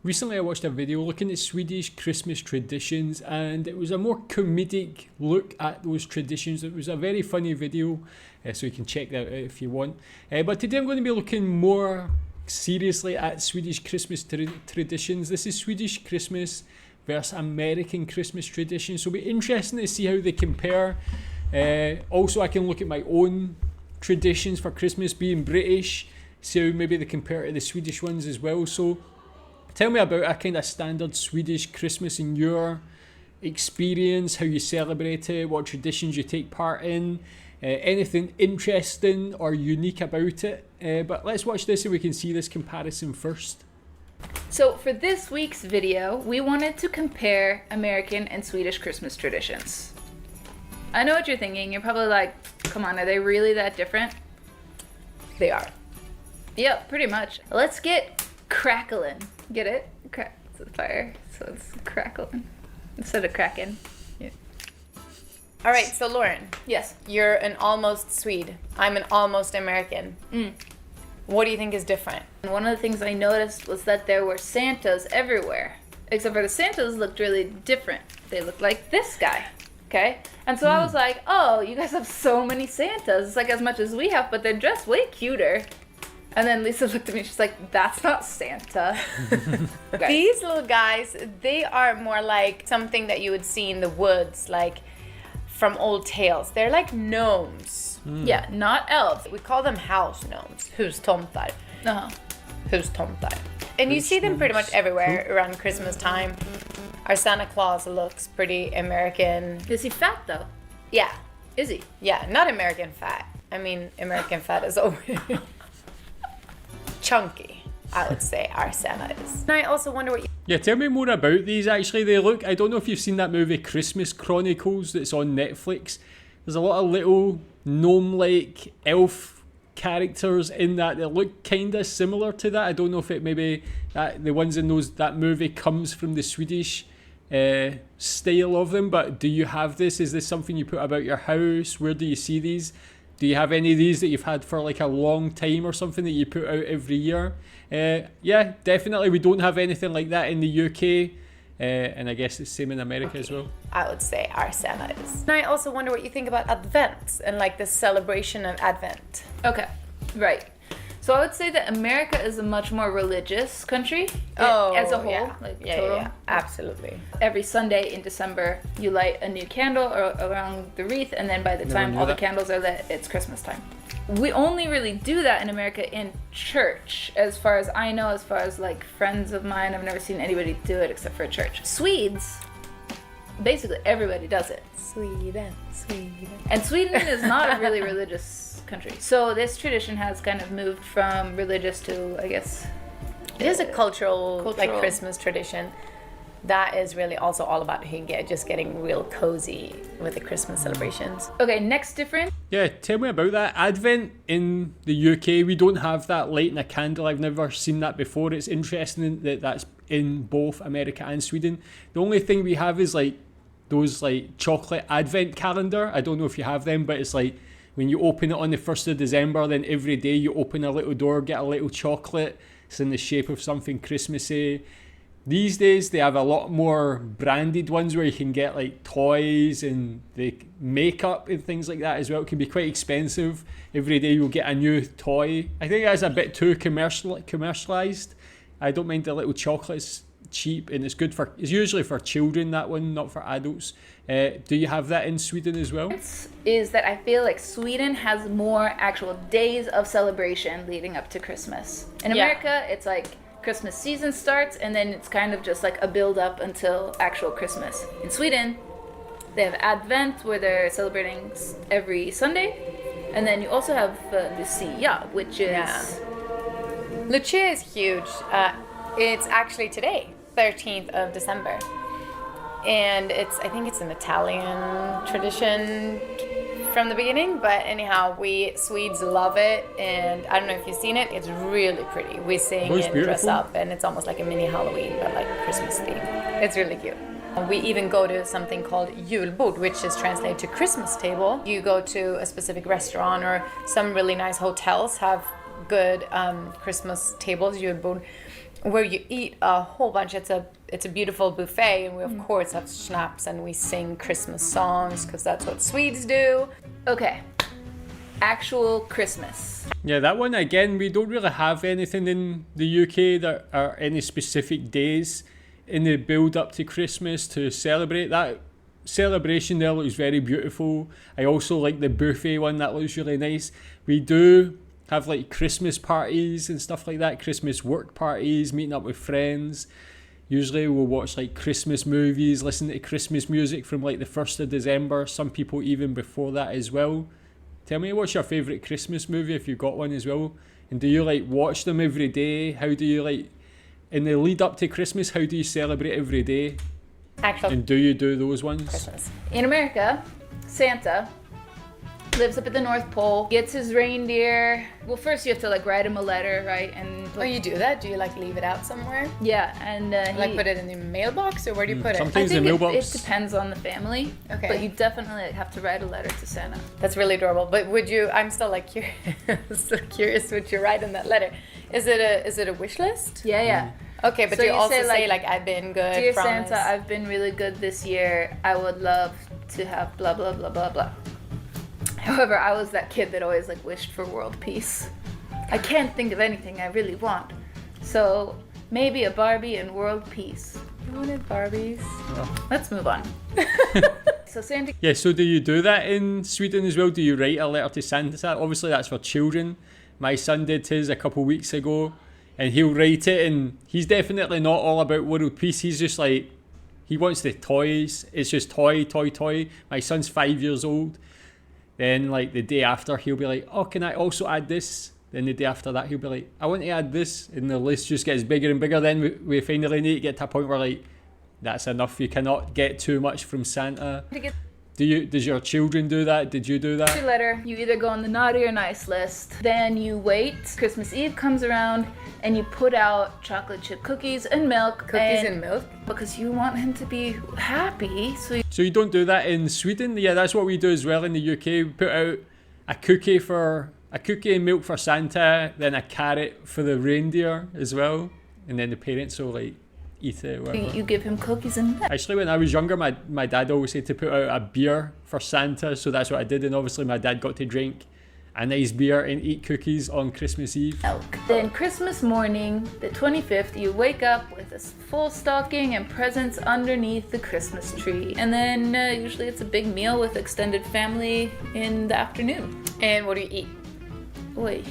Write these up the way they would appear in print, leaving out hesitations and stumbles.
Recently I watched a video looking at Swedish Christmas traditions, and it was a more comedic look at those traditions. It was a very funny video, so you can check that out if you want. But today I'm going to be looking more seriously at Swedish Christmas traditions. This is Swedish Christmas versus American Christmas traditions, so it'll be interesting to see how they compare. Also I can look at my own traditions for Christmas being British, see how maybe they compare to the Swedish ones as well. So tell me about a kind of standard Swedish Christmas in your experience, how you celebrate it, what traditions you take part in, anything interesting or unique about it. But let's watch this so we can see this comparison first. So for this week's video, we wanted to compare American and Swedish Christmas traditions. I know what you're thinking. You're probably like, come on, are they really that different? They are. Yep, pretty much. Let's get crackling. Get it? It's a fire, so it's crackling instead of cracking. Yeah. All right, so Lauren. Yes. You're an almost Swede. I'm an almost American. What do you think is different? And one of the things I noticed was that there were Santas everywhere, except for the Santas looked really different. They looked like this guy, okay? And so I was like, oh, you guys have so many Santas. It's like as much as we have, but they're dressed way cuter. And then Lisa looked at me, she's like, that's not Santa. Okay. These little guys, they are more like something that you would see in the woods, like from old tales. They're like gnomes. Yeah, not elves. We call them house gnomes. Hustomtar. Uh-huh. Hustomtar. And you see them pretty much everywhere around Christmas time. Our Santa Claus looks pretty American. Is he fat though? Yeah. Is he? Yeah, not American fat. I mean, American fat is over. Chunky, I would say our Santa is. And I also wonder what you... Yeah, tell me more about these actually. They look, I don't know if you've seen that movie Christmas Chronicles that's on Netflix. There's a lot of little gnome-like elf characters in that look kind of similar to that. I don't know if it maybe the ones in that movie comes from the Swedish style of them, but do you have this? Is this something you put about your house? Where do you see these? Do you have any of these that you've had for like a long time or something that you put out every year? Yeah, definitely. We don't have anything like that in the UK. And I guess it's the same in America as well. I would say our Santa is. And I also wonder what you think about Advent and like the celebration of Advent. Okay, right. So I would say that America is a much more religious country as a whole. Yeah. Like Yeah, total. yeah, absolutely. Every Sunday in December, you light a new candle around the wreath, and then by the time all the candles are lit, it's Christmas time. We only really do that in America in church, as far as I know, as far as like friends of mine. I've never seen anybody do it except for church. Swedes, basically everybody does it. Sweden. And Sweden is not a really religious country. So this tradition has kind of moved from religious to, I guess... It is a cultural like Christmas tradition. That is really also all about just getting real cozy with the Christmas celebrations. Okay, next difference. Yeah, tell me about that. Advent in the UK, we don't have that lighting a candle. I've never seen that before. It's interesting that that's in both America and Sweden. The only thing we have is like those like chocolate advent calendar. I don't know if you have them, but it's like when you open it on the 1st of December, then every day you open a little door, get a little chocolate. It's in the shape of something Christmassy. These days they have a lot more branded ones where you can get like toys and the makeup and things like that as well. It can be quite expensive. Every day you'll get a new toy. I think that's a bit too commercialized. I don't mind the little chocolates, cheap, and it's usually for children, that one, not for adults. Do you have that in Sweden as well? Is that I feel like Sweden has more actual days of celebration leading up to Christmas. In America, it's like Christmas season starts and then it's kind of just like a build up until actual Christmas. In Sweden, they have Advent where they're celebrating every Sunday, and then you also have Lucia, which is... Lucia is huge. It's actually today, 13th of December. And I think it's an Italian tradition from the beginning, but anyhow, we Swedes love it, and I don't know if you've seen it, it's really pretty. We sing and dress up, and it's almost like a mini Halloween, but like Christmas theme. It's really cute. We even go to something called julbord, which is translated to Christmas table. You go to a specific restaurant, or some really nice hotels have good Christmas tables, julbord, where you eat a whole bunch. It's a beautiful buffet, and we of course have schnapps and we sing Christmas songs because that's what Swedes do. Okay. Actual Christmas. Yeah, that one again, we don't really have anything in the UK that are any specific days in the build up to Christmas to celebrate. That celebration there looks very beautiful. I also like the buffet one, that looks really nice. We do have like Christmas parties and stuff like that, Christmas work parties, meeting up with friends. Usually we'll watch like Christmas movies, listen to Christmas music from like the 1st of December, some people even before that as well. Tell me, what's your favourite Christmas movie if you've got one as well? And do you like watch them every day? How do you like, in the lead up to Christmas, how do you celebrate every day? Actual And do you do those ones? Christmas. In America, Santa lives up at the North Pole, gets his reindeer. Well, first you have to like write him a letter, right? And Oh, you do that? Do you like leave it out somewhere? yeah, and Like put it in the mailbox, or where do you put it? Sometimes I in think the mailbox. it depends on the family. Okay. But you definitely like, have to write a letter to Santa. That's really adorable. But would you? I'm still like curious. Still curious what you write in that letter. Is it a wish list? Yeah, yeah. Okay, but So you you also say, say like, like I've been good. Dear promise. Santa, I've been really good this year. I would love to have blah blah blah blah blah. However, I was that kid that always like wished for world peace. I can't think of anything I really want. So maybe a Barbie and world peace. You wanted Barbies. Let's move on. So Santa Yeah, so do you do that in Sweden as well? Do you write a letter to Santa? Obviously that's for children. My son did his a couple weeks ago, and he'll write it, and he's definitely not all about world peace. He's just like, he wants the toys. It's just toy. My son's 5 years old. Then like the day after he'll be like, oh, can I also add this? Then the day after that he'll be like, I want to add this, and the list just gets bigger and bigger. Then we finally need to get to a point where like, that's enough. You cannot get too much from Santa. get Does your children do that? Did you do your that? letter. You either go on the naughty or nice list. Then you wait. Christmas Eve comes around and you put out chocolate chip cookies and milk. Cookies and milk. Because you want him to be happy. So you don't do that in Sweden? Yeah, that's what we do as well in the UK. We put out a cookie and milk for Santa, then a carrot for the reindeer as well, and then the parents will like eat it. Whatever. You give him cookies and milk. Actually, when I was younger, my dad always said to put out a beer for Santa, so that's what I did, and obviously my dad got to drink a nice beer and eat cookies on Christmas Eve. Then Christmas morning, the 25th, you wake up with a full stocking and presents underneath the Christmas tree. And then usually it's a big meal with extended family in the afternoon. And what do you eat? Wait,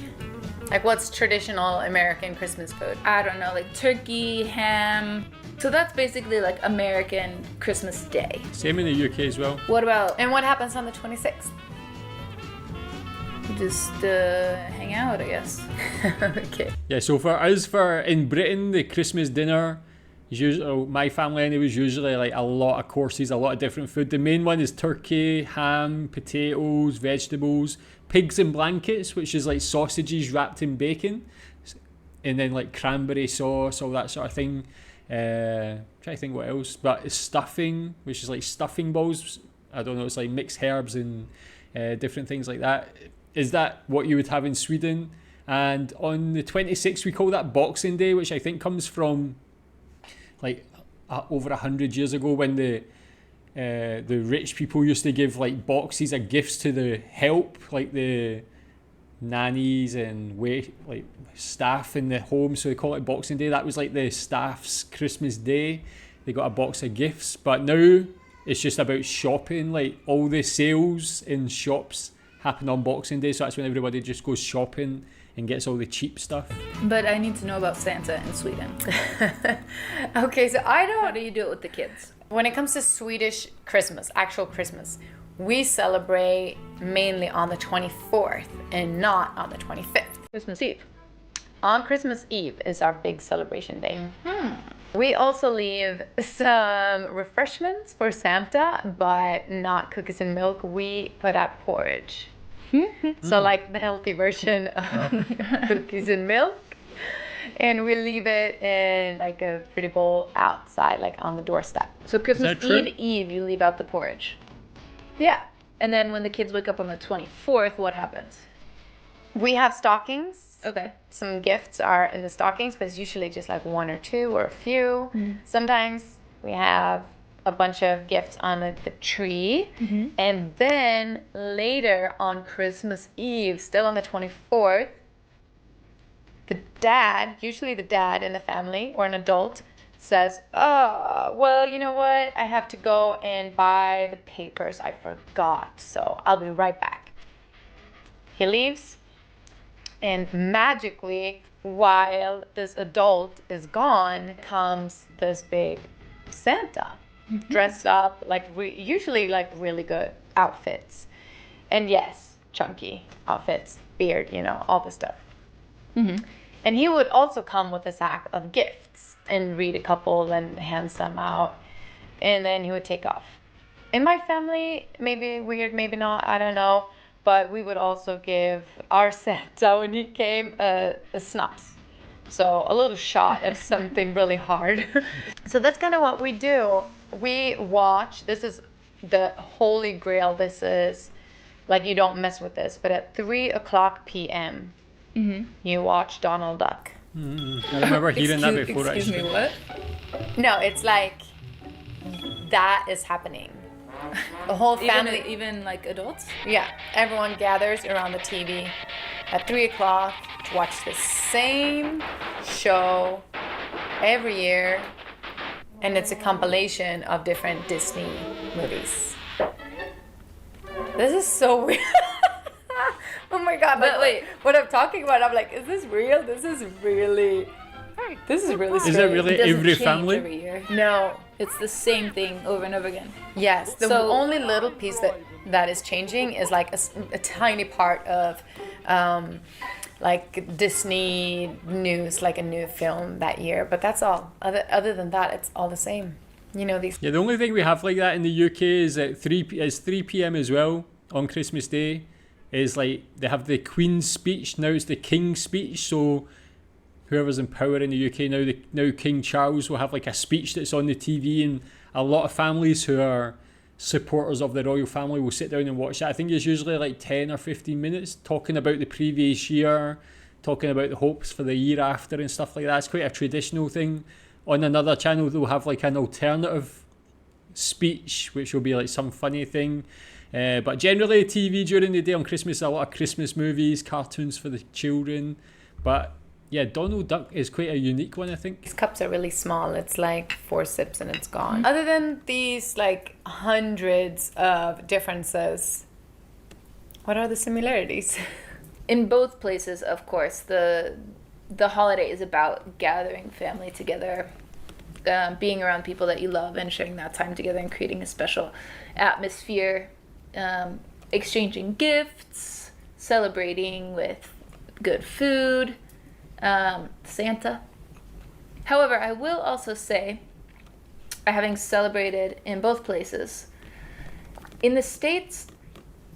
Like what's traditional American Christmas food? I don't know, like turkey, ham. So that's basically like American Christmas Day. Same in the UK as well. What about And what happens on the 26th? just hang out, I guess? Okay. Yeah, so for us, in Britain, the Christmas dinner is usually, my family anyway, is usually like a lot of courses, a lot of different food. The main one is turkey, ham, potatoes, vegetables, pigs in blankets, which is like sausages wrapped in bacon, and then like cranberry sauce, all that sort of thing. Try to think what else, but it's stuffing, which is like stuffing balls. I don't know, it's like mixed herbs and different things like that. Is that what you would have in Sweden? And on the 26th, we call that Boxing Day, which I think comes from like over 100 years ago, when the rich people used to give like boxes of gifts to the help, like the nannies and like staff in the home. So they call it Boxing Day. That was like the staff's Christmas Day. They got a box of gifts. But now it's just about shopping. Like all the sales in shops happen on Boxing Day, so that's when everybody just goes shopping and gets all the cheap stuff. But I need to know about Santa in Sweden. Okay, so I How don't. do you do it with the kids? When it comes to Swedish Christmas, actual Christmas, we celebrate mainly on the 24th and not on the 25th. Christmas Eve. On Christmas Eve is our big celebration day. We also leave some refreshments for Santa, but not cookies and milk. We put out porridge. So like the healthy version of cookies and milk. And we leave it in like a pretty bowl outside, like on the doorstep. So Christmas that true? Eve, you leave out the porridge. Yeah. And then when the kids wake up on the 24th, what happens? We have stockings Okay. Some gifts are in the stockings, but it's usually just like one or two or a few. Sometimes we have a bunch of gifts on the tree. And then later on Christmas Eve, still on the 24th, usually the dad in the family or an adult, says, oh, well, you know what? I have to go and buy the papers. I forgot. So I'll be right back. He leaves. And magically, while this adult is gone, comes this big Santa, dressed up usually like really good outfits. And yes, chunky outfits, beard, all the stuff. And he would also come with a sack of gifts and read a couple and hands them out. And then he would take off. In my family, maybe weird, maybe not, I don't know. But we would also give our Santa, when he came, a snaps. So a little shot of something really hard. So that's kind of what we do. We watch, this is the holy grail. This is, like, you don't mess with this. But at 3:00 p.m., you watch Donald Duck. I remember hearing that before. Excuse me, what? No, it's like, that is happening. The whole family, even like adults? Yeah, everyone gathers around the TV at 3:00 to watch the same show every year, and it's a compilation of different Disney movies. This is so weird. Oh my god! But wait, what I'm talking about, I'm like, is this real? This is really strange. Is it really It doesn't every change family? every year. No. It's the same thing over and over again. Yes, the So- only little piece that is changing is like a tiny part of like Disney news, like a new film that year. But that's all. Other than that, it's all the same. These. Yeah, the only thing we have like that in the UK is at 3 p.m. as well on Christmas Day. Is like they have the Queen's speech, now it's the King's speech. So whoever's in power in the UK now King Charles will have like a speech that's on the TV, and a lot of families who are supporters of the royal family will sit down and watch that. I think it's usually like 10 or 15 minutes talking about the previous year, talking about the hopes for the year after and stuff like that. It's quite a traditional thing. On another channel they'll have like an alternative speech, which will be like some funny thing. But generally TV during the day on Christmas, a lot of Christmas movies, cartoons for the children. But yeah, Donald Duck is quite a unique one, I think. These cups are really small. It's like 4 sips and it's gone. Other than these like hundreds of differences, what are the similarities? In both places, of course, the holiday is about gathering family together, being around people that you love and sharing that time together and creating a special atmosphere, exchanging gifts, celebrating with good food, Santa. However, I will also say, having celebrated in both places, in the States,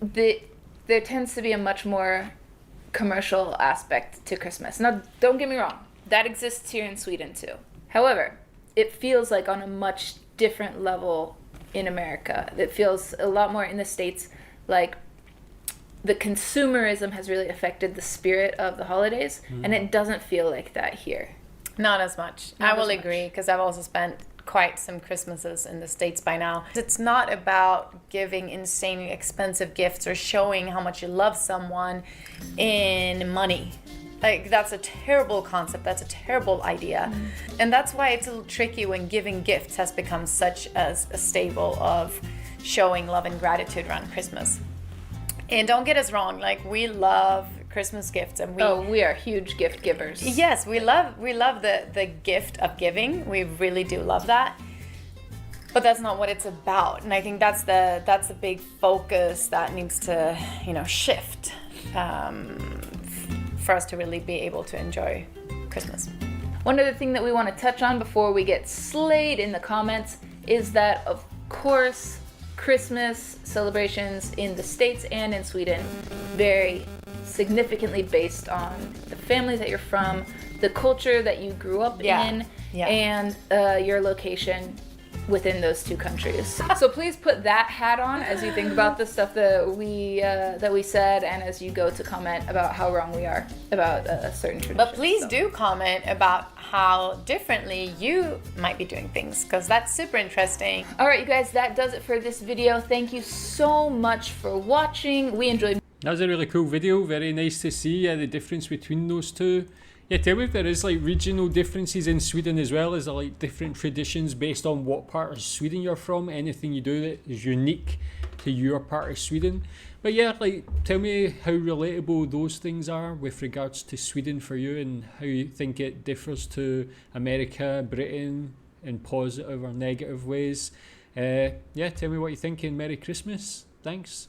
there tends to be a much more commercial aspect to Christmas. Now, don't get me wrong, that exists here in Sweden too. However, it feels like on a much different level in America. It feels a lot more in the States like the consumerism has really affected the spirit of the holidays, and it doesn't feel like that here. Not as much. I will agree, because I've also spent quite some Christmases in the States by now. It's not about giving insanely expensive gifts or showing how much you love someone in money. Like, that's a terrible concept. That's a terrible idea. And that's why it's a little tricky when giving gifts has become such as a staple of showing love and gratitude around Christmas. And don't get us wrong, like, we love Christmas gifts, and we are huge gift givers. Yes, we love the gift of giving. We really do love that. But that's not what it's about. And I think that's the big focus that needs to, shift for us to really be able to enjoy Christmas. One other thing that we want to touch on before we get slayed in the comments is that, of course, Christmas celebrations in the States and in Sweden vary significantly based on the family that you're from, the culture that you grew up in, and your location within those two countries. So please put that hat on as you think about the stuff that we said, and as you go to comment about how wrong we are about a certain tradition. But please do comment about how differently you might be doing things, because that's super interesting. All right, you guys, that does it for this video. Thank you so much for watching. We enjoyed. That was a really cool video. Very nice to see the difference between those two. Yeah, tell me if there is like regional differences in Sweden as well. Is there like different traditions based on what part of Sweden you're from? Anything you do that is unique to your part of Sweden? But yeah, like tell me how relatable those things are with regards to Sweden for you, and how you think it differs to America, Britain in positive or negative ways. Yeah, tell me what you think, and Merry Christmas. Thanks.